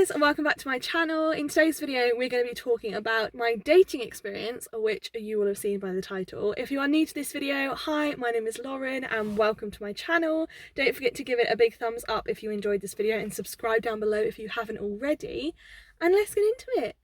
guys, and welcome back to my channel. In today's video we're going to be talking about my dating experience, which you will have seen by the title. If you are new to this video, hi, my name is Lauren and welcome to my channel. Don't forget to give it a big thumbs up if you enjoyed this video and subscribe down below if you haven't already, and let's get into it.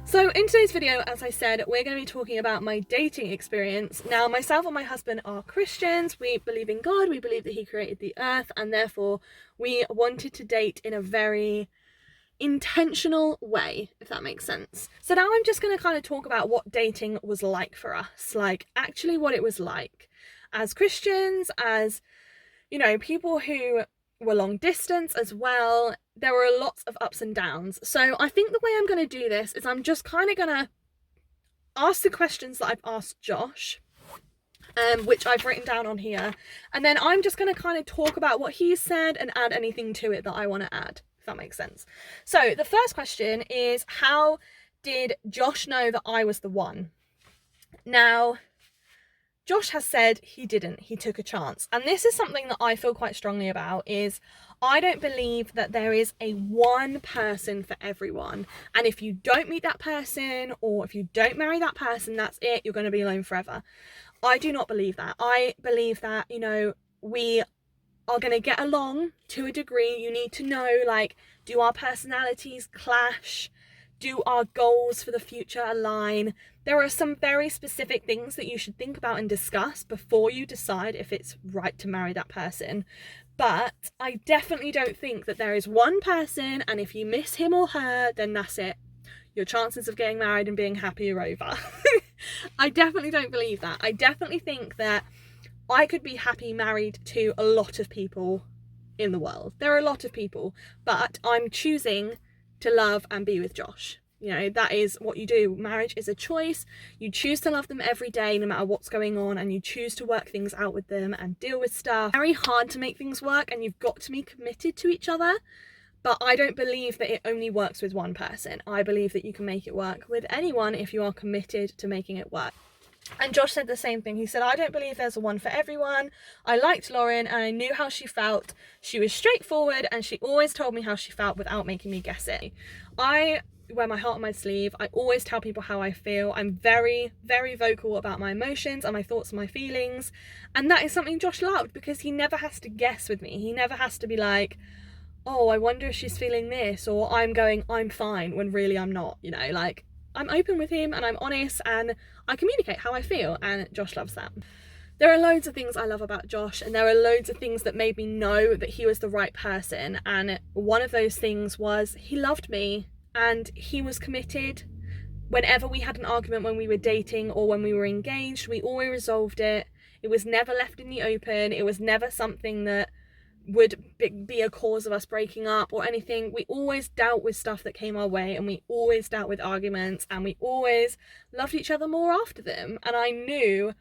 So in today's video, as I said, we're going to be talking about my dating experience. Now, myself and my husband are Christians. We believe in God. We believe that he created the earth, and therefore we wanted to date in a very intentional way, if that makes sense. So now I'm just going to kind of talk about what dating was like for us, like actually what it was like as Christians, as, you know, people who were long distance as well. There were lots of ups and downs. So I think the way I'm going to do this is I'm just kind of going to ask the questions that I've asked Josh, which I've written down on here, and then I'm just going to kind of talk about what he said and add anything to it that I want to add, if that makes sense. So the first question is, how did Josh know that I was the one? Now, Josh has said he didn't, he took a chance. And this is something that I feel quite strongly about, is I don't believe that there is a one person for everyone. And if you don't meet that person, or if you don't marry that person, that's it, you're going to be alone forever. I do not believe that. I believe that, you know, we are going to get along to a degree. You need to know, like, do our personalities clash? Do our goals for the future align? There are some very specific things that you should think about and discuss before you decide if it's right to marry that person. But I definitely don't think that there is one person, and if you miss him or her, then that's it. Your chances of getting married and being happy are over. I definitely don't believe that. I definitely think that I could be happy married to a lot of people in the world. There are a lot of people, but I'm choosing to love and be with Josh. You know, that is what you do. Marriage is a choice. You choose to love them every day, no matter what's going on, and you choose to work things out with them and deal with stuff. Very hard to make things work, and you've got to be committed to each other. But I don't believe that it only works with one person. I believe that you can make it work with anyone if you are committed to making it work. And Josh said the same thing. He said, I don't believe there's a one for everyone. I liked Lauren and I knew how she felt. She was straightforward and she always told me how she felt without making me guess it. I wear my heart on my sleeve. I always tell people how I feel. I'm very, very vocal about my emotions and my thoughts and my feelings. And that is something Josh loved, because he never has to guess with me. He never has to be like, oh, I wonder if she's feeling this, or I'm fine, when really I'm not, you know, like, I'm open with him and I'm honest and I communicate how I feel, and Josh loves that. There are loads of things I love about Josh, and there are loads of things that made me know that he was the right person, and one of those things was he loved me and he was committed. Whenever we had an argument when we were dating or when we were engaged, we always resolved it. It was never left in the open. It was never something that would be a cause of us breaking up or anything. We always dealt with stuff that came our way, and we always dealt with arguments, and we always loved each other more after them. And I knew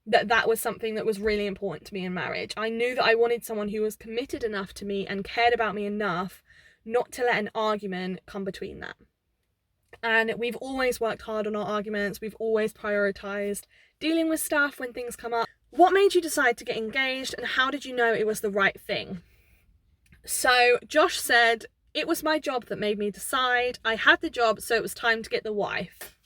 that that was something that was really important to me in marriage. I knew that I wanted someone who was committed enough to me and cared about me enough not to let an argument come between that. And we've always worked hard on our arguments. We've always prioritized dealing with stuff when things come up. What made you decide to get engaged, and how did you know it was the right thing? So Josh said, it was my job that made me decide. I had the job, so it was time to get the wife.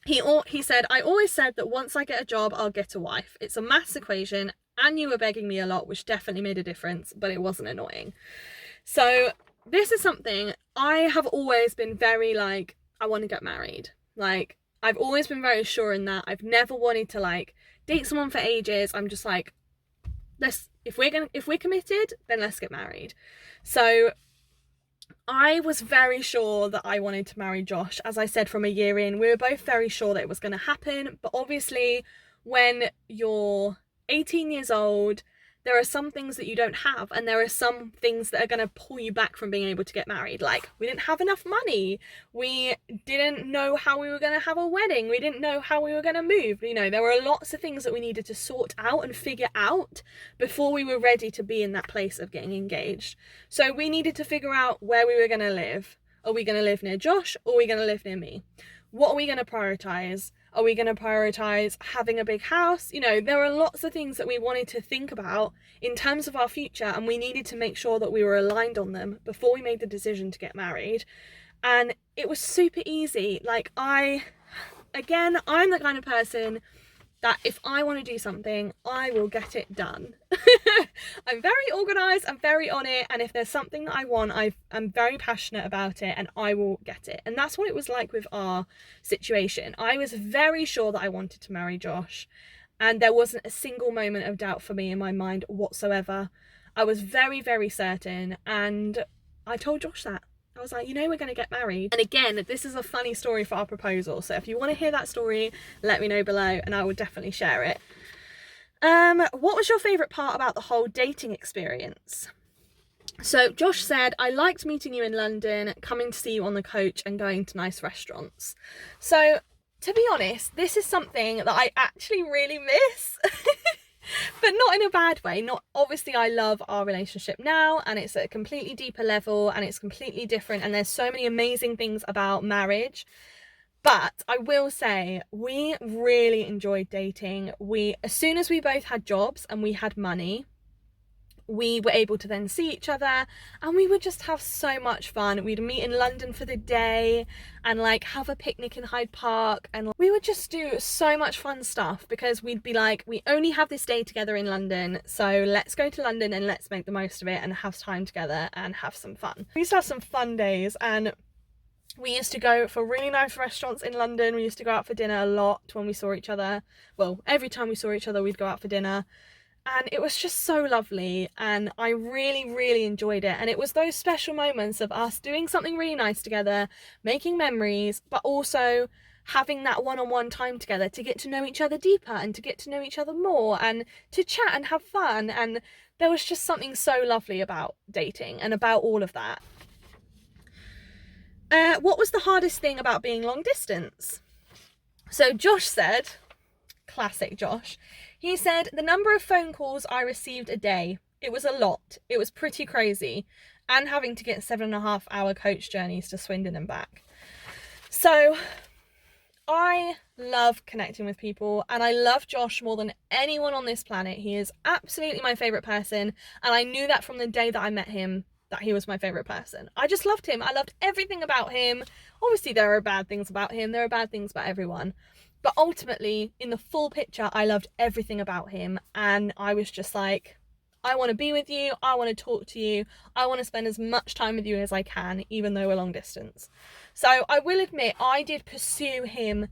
He said, I always said that once I get a job, I'll get a wife. It's a maths equation, and you were begging me a lot, which definitely made a difference, but it wasn't annoying. So this is something I have always been very like, I want to get married. Like, I've always been very sure in that. I've never wanted to like date someone for ages. I'm just like, if we're committed, then let's get married. So I was very sure that I wanted to marry Josh. As I said, from a year in, we were both very sure that it was going to happen. But obviously, when you're 18 years old, there are some things that you don't have, and there are some things that are going to pull you back from being able to get married. Like, we didn't have enough money. We didn't know how we were going to have a wedding. We didn't know how we were going to move. You know, there were lots of things that we needed to sort out and figure out before we were ready to be in that place of getting engaged. So we needed to figure out where we were going to live. Are we going to live near Josh, or are we going to live near me? What are we going to prioritize? Are we going to prioritize having a big house? You know, there are lots of things that we wanted to think about in terms of our future, and we needed to make sure that we were aligned on them before we made the decision to get married. And it was super easy. Like, I'm the kind of person that if I want to do something, I will get it done. I'm very organised, I'm very on it, and if there's something that I want, I'm very passionate about it, and I will get it. And that's what it was like with our situation. I was very sure that I wanted to marry Josh, and there wasn't a single moment of doubt for me in my mind whatsoever. I was very, very certain, and I told Josh that. I was like, you know, we're going to get married. And again, this is a funny story for our proposal. So if you want to hear that story, let me know below and I will definitely share it. What was your favourite part about the whole dating experience? So Josh said, I liked meeting you in London, coming to see you on the coach and going to nice restaurants. So to be honest, this is something that I actually really miss. But not in a bad way. Not obviously, I love our relationship now, and it's at a completely deeper level, and it's completely different, and there's so many amazing things about marriage. But I will say, we really enjoyed dating. As soon as we both had jobs and we had money, we were able to then see each other, and we would just have so much fun. We'd meet in London for the day and like have a picnic in Hyde Park, and we would just do so much fun stuff because we'd be like, we only have this day together in London, so let's go to London and let's make the most of it and have time together and have some fun. We used to have some fun days, and we used to go for really nice restaurants in London. We used to go out for dinner a lot when we saw each other. Well, every time we saw each other, we'd go out for dinner. And it was just so lovely, and I really, really enjoyed it. And it was those special moments of us doing something really nice together, making memories, but also having that one-on-one time together to get to know each other deeper and to get to know each other more and to chat and have fun. And there was just something so lovely about dating and about all of that. What was the hardest thing about being long distance? So Josh said, classic Josh, he said, the number of phone calls I received a day, it was a lot. It was pretty crazy. And having to get 7.5 hour coach journeys to Swindon and back. So I love connecting with people, and I love Josh more than anyone on this planet. He is absolutely my favourite person, and I knew that from the day that I met him, that he was my favourite person. I just loved him. I loved everything about him. Obviously there are bad things about him. There are bad things about everyone. But ultimately, in the full picture, I loved everything about him. And I was just like, I want to be with you. I want to talk to you. I want to spend as much time with you as I can, even though we're long distance. So I will admit, I did pursue him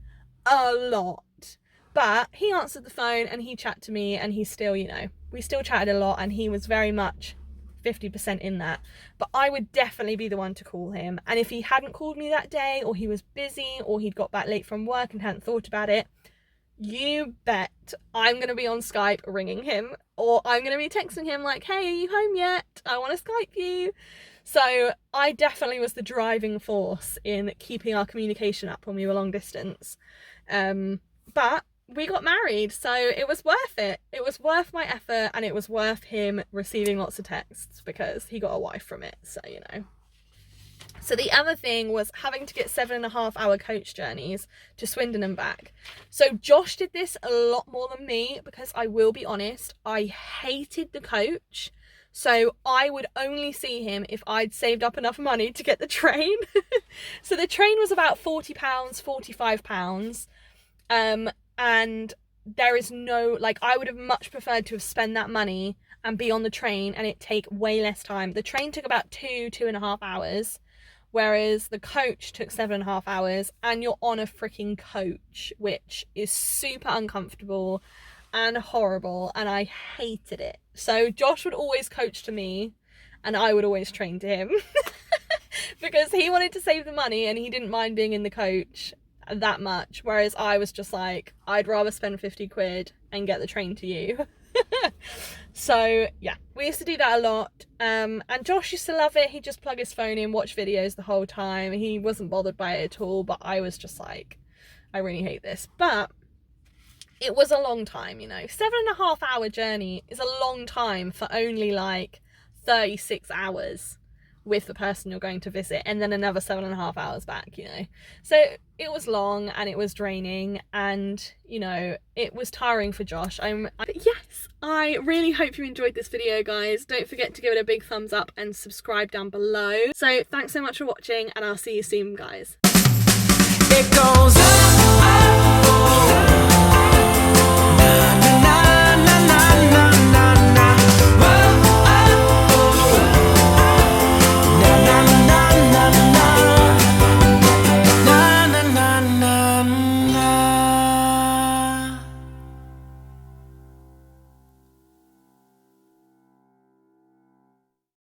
a lot. But he answered the phone and he chatted to me, and he still, you know, we still chatted a lot, and he was very much 50% in that. But I would definitely be the one to call him, and if he hadn't called me that day, or he was busy, or he'd got back late from work and hadn't thought about it, you bet I'm gonna be on Skype ringing him, or I'm gonna be texting him like, hey, are you home yet? I want to Skype you. So I definitely was the driving force in keeping our communication up when we were long distance. But we got married, so it was worth it. It was worth my effort, and it was worth him receiving lots of texts because he got a wife from it, so you know. So the other thing was having to get 7.5 hour coach journeys to Swindon and back. So Josh did this a lot more than me because I will be honest, I hated the coach. So I would only see him if I'd saved up enough money to get the train. So the train was about £40, £45. And there is no, like, I would have much preferred to have spent that money and be on the train and it take way less time. The train took about 2.5 hours, whereas the coach took 7.5 hours, and you're on a freaking coach, which is super uncomfortable and horrible, and I hated it. So Josh would always coach to me and I would always train to him because he wanted to save the money and he didn't mind being in the coach that much, whereas I was just like, I'd rather spend 50 quid and get the train to you. So yeah, we used to do that a lot, and Josh used to love it. He'd just plug his phone in, watch videos the whole time. He wasn't bothered by it at all, but I was just like, I really hate this. But it was a long time, you know. 7.5 hour journey is a long time for only like 36 hours. with the person you're going to visit, and then another 7.5 hours back, you know. So it was long and it was draining, and you know, it was tiring for Josh. But yes, I really hope you enjoyed this video, guys. Don't forget to give it a big thumbs up and subscribe down below. So thanks so much for watching, and I'll see you soon, guys. It goes up.